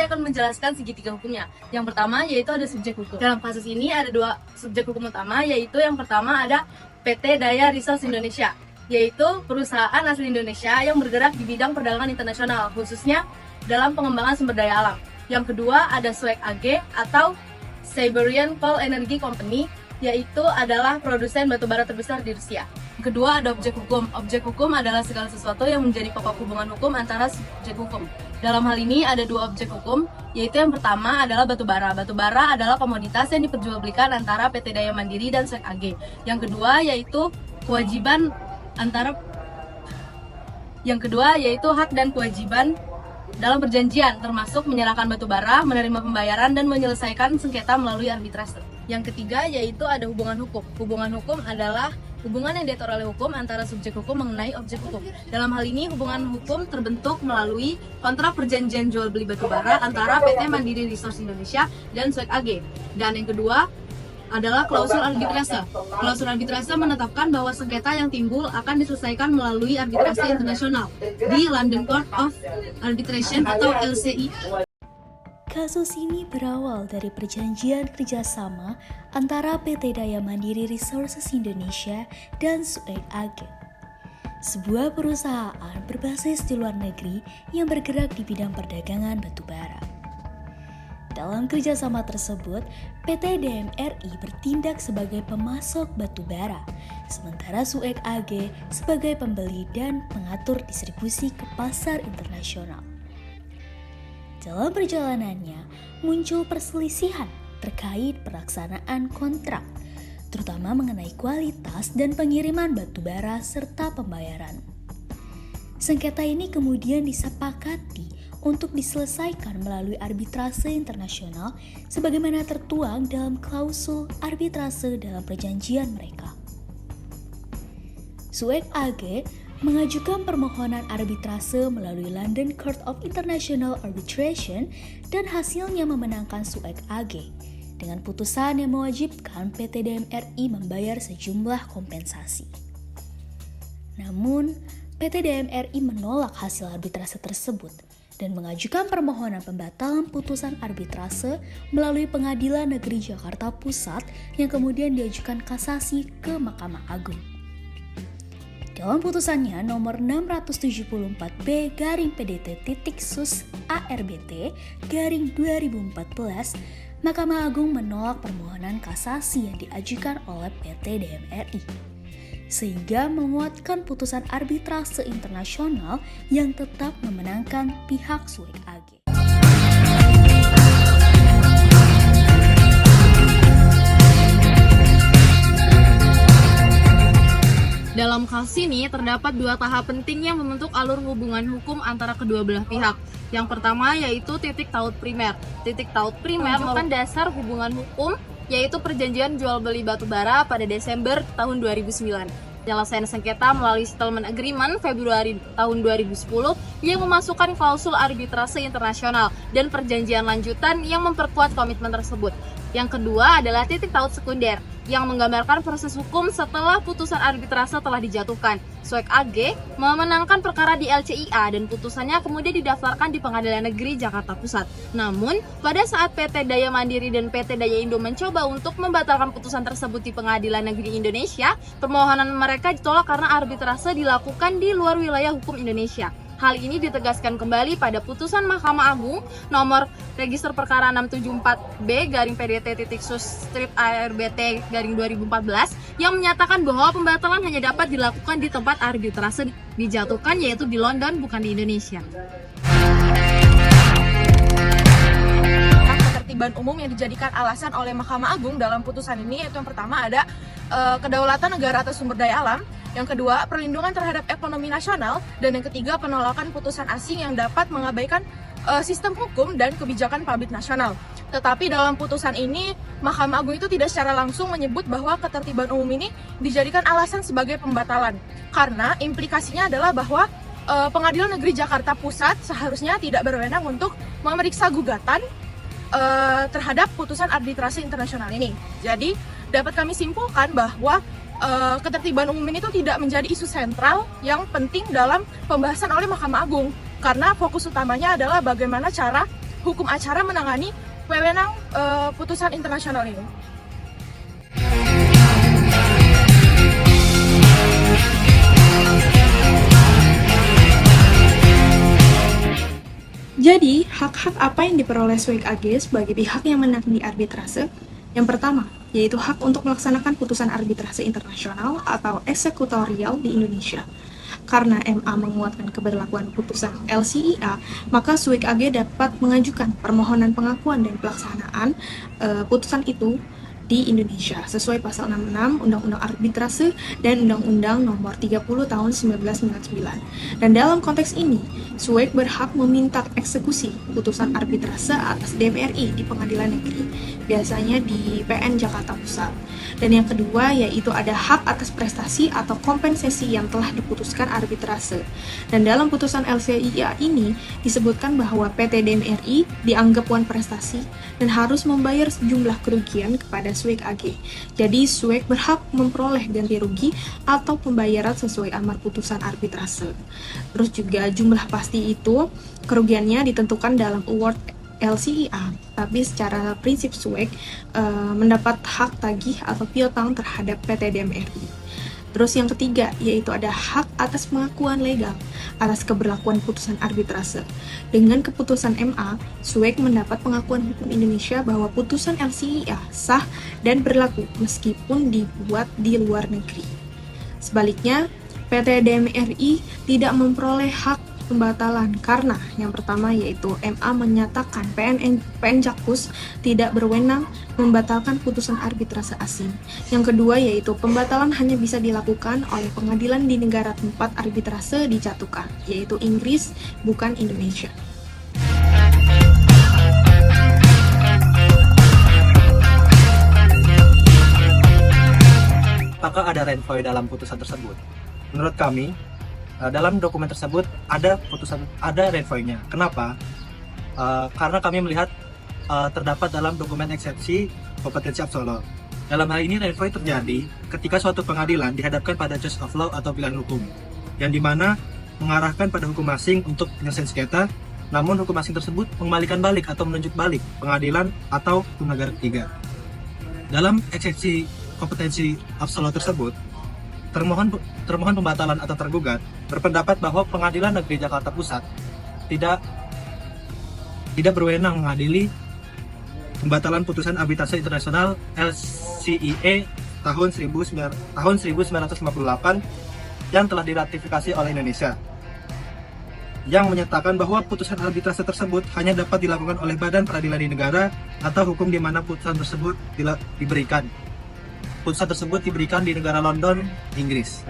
akan menjelaskan segitiga hukumnya. Yang pertama yaitu ada subjek hukum. Dalam kasus ini ada dua subjek hukum utama, yaitu yang pertama ada PT Daya Resource Indonesia, yaitu perusahaan asli Indonesia yang bergerak di bidang perdagangan internasional, khususnya dalam pengembangan sumber daya alam. Yang kedua ada SUEK AG atau Siberian Coal Energy Company, yaitu adalah produsen batubara terbesar di Rusia. Kedua ada objek hukum. Objek hukum adalah segala sesuatu yang menjadi pokok hubungan hukum antara subjek hukum. Dalam hal ini ada dua objek hukum, yaitu yang pertama adalah batubara. Batubara adalah komoditas yang diperjualbelikan antara PT Daya Mandiri dan SUEK AG. Yang kedua yaitu hak dan kewajiban dalam perjanjian, termasuk menyerahkan batubara, menerima pembayaran, dan menyelesaikan sengketa melalui arbitrase. Yang ketiga yaitu ada hubungan hukum. Hubungan hukum adalah hubungan yang diatur oleh hukum antara subjek hukum mengenai objek hukum. Dalam hal ini hubungan hukum terbentuk melalui kontrak perjanjian jual beli batubara antara PT Mandiri Resource Indonesia dan SUEK AG. Dan yang kedua adalah klausul arbitrase. Klausul arbitrase menetapkan bahwa sengketa yang timbul akan diselesaikan melalui arbitrase internasional di London Court of Arbitration atau LCI. Kasus ini berawal dari perjanjian kerjasama antara PT Daya Mandiri Resources Indonesia dan SUEK AG, sebuah perusahaan berbasis di luar negeri yang bergerak di bidang perdagangan batubara. Dalam kerjasama tersebut, PT DMRI bertindak sebagai pemasok batubara, sementara SUEK AG sebagai pembeli dan pengatur distribusi ke pasar internasional. Dalam perjalanannya, muncul perselisihan terkait pelaksanaan kontrak, terutama mengenai kualitas dan pengiriman batubara serta pembayaran. Sengketa ini kemudian disepakati untuk diselesaikan melalui arbitrase internasional sebagaimana tertuang dalam klausul arbitrase dalam perjanjian mereka. SUEK AG mengajukan permohonan arbitrase melalui London Court of International Arbitration dan hasilnya memenangkan SUEK AG dengan putusan yang mewajibkan PT DMRI membayar sejumlah kompensasi. Namun, PT DMRI menolak hasil arbitrase tersebut dan mengajukan permohonan pembatalan putusan arbitrase melalui Pengadilan Negeri Jakarta Pusat yang kemudian diajukan kasasi ke Mahkamah Agung. Dalam putusannya nomor 675-PDT-Sus/ARBT/2014, Mahkamah Agung menolak permohonan kasasi yang diajukan oleh PT DMRI, sehingga menguatkan putusan arbitrase internasional yang tetap memenangkan pihak SUEK AG. Dalam kasus ini terdapat dua tahap penting yang membentuk alur hubungan hukum antara kedua belah pihak. Yang pertama yaitu titik taut primer. Titik taut primer merupakan dasar hubungan hukum, yaitu perjanjian jual beli batubara pada Desember tahun 2009. Penyelesaian sengketa melalui settlement agreement Februari tahun 2010 yang memasukkan klausul arbitrase internasional dan perjanjian lanjutan yang memperkuat komitmen tersebut. Yang kedua adalah titik taut sekunder yang menggambarkan proses hukum setelah putusan arbitrase telah dijatuhkan. SUEK AG memenangkan perkara di LCIA dan putusannya kemudian didaftarkan di Pengadilan Negeri Jakarta Pusat. Namun, pada saat PT Daya Mandiri dan PT Daya Indo mencoba untuk membatalkan putusan tersebut di Pengadilan Negeri Indonesia, permohonan mereka ditolak karena arbitrase dilakukan di luar wilayah hukum Indonesia. Hal ini ditegaskan kembali pada putusan Mahkamah Agung nomor Register Perkara 674B/PDT-Sus/ARBT/2014 yang menyatakan bahwa pembatalan hanya dapat dilakukan di tempat arbitrase dijatuhkan, yaitu di London, bukan di Indonesia. Ketertiban umum yang dijadikan alasan oleh Mahkamah Agung dalam putusan ini yaitu yang pertama ada kedaulatan negara atas sumber daya alam, yang kedua perlindungan terhadap ekonomi nasional, dan yang ketiga penolakan putusan asing yang dapat mengabaikan sistem hukum dan kebijakan publik nasional. Tetapi dalam putusan ini Mahkamah Agung itu tidak secara langsung menyebut bahwa ketertiban umum ini dijadikan alasan sebagai pembatalan, karena implikasinya adalah bahwa Pengadilan Negeri Jakarta Pusat seharusnya tidak berwenang untuk memeriksa gugatan terhadap putusan arbitrase internasional ini. Jadi dapat kami simpulkan bahwa ketertiban umum ini tidak menjadi isu sentral yang penting dalam pembahasan oleh Mahkamah Agung, karena fokus utamanya adalah bagaimana cara hukum acara menangani wewenang putusan internasional ini. Jadi, hak-hak apa yang diperoleh SUEK AG sebagai pihak yang menangani arbitrase? Yang pertama, yaitu hak untuk melaksanakan putusan arbitrase internasional atau eksekutorial di Indonesia. Karena MA menguatkan keberlakuan putusan LCIA, maka SUEK AG dapat mengajukan permohonan pengakuan dan pelaksanaan putusan itu di Indonesia sesuai pasal 66 Undang-Undang Arbitrase dan Undang-Undang Nomor 30 Tahun 1999. Dan dalam konteks ini, SUEK berhak meminta eksekusi putusan arbitrase atas DMRI di pengadilan negeri, biasanya di PN Jakarta Pusat. Dan yang kedua yaitu ada hak atas prestasi atau kompensasi yang telah diputuskan arbitrase. Dan dalam putusan LCIA ini disebutkan bahwa PT DMRI dianggap wan prestasi dan harus membayar sejumlah kerugian kepada SUEK AG. Jadi SUEK berhak memperoleh ganti rugi atau pembayaran sesuai amar putusan arbitrase. Terus juga jumlah pasti itu kerugiannya ditentukan dalam award LCIA, tapi secara prinsip SUEK mendapat hak tagih atau piutang terhadap PT DMRI. Terus yang ketiga, yaitu ada hak atas pengakuan legal atas keberlakuan putusan arbitrase. Dengan keputusan MA, SUEK mendapat pengakuan hukum Indonesia bahwa putusan LCIA sah dan berlaku meskipun dibuat di luar negeri. Sebaliknya, PT DMRI tidak memperoleh hak pembatalan karena yang pertama yaitu MA menyatakan PN Jakpus tidak berwenang membatalkan putusan arbitrase asing. Yang kedua yaitu pembatalan hanya bisa dilakukan oleh pengadilan di negara tempat arbitrase dijatuhkan, yaitu Inggris, bukan Indonesia. Apakah ada renvoy dalam putusan tersebut? Menurut kami, dalam dokumen tersebut ada renvoy-nya. Kenapa? Karena kami melihat terdapat dalam dokumen eksepsi kompetensi absolut. Dalam hal ini renvoy terjadi ketika suatu pengadilan dihadapkan pada choice of law atau pilihan hukum, yang dimana mengarahkan pada hukum asing untuk penyelesaian sengketa, namun hukum asing tersebut mengembalikan balik atau menunjuk balik pengadilan atau hukum negara ketiga. Dalam eksepsi kompetensi absolut tersebut, termohon pembatalan atau tergugat berpendapat bahwa Pengadilan Negeri Jakarta Pusat tidak berwenang mengadili pembatalan putusan arbitrase internasional LCIA tahun 1958 yang telah diratifikasi oleh Indonesia, yang menyatakan bahwa putusan arbitrase tersebut hanya dapat dilakukan oleh badan peradilan di negara atau hukum di mana putusan tersebut diberikan. Putusan tersebut diberikan di negara London, Inggris.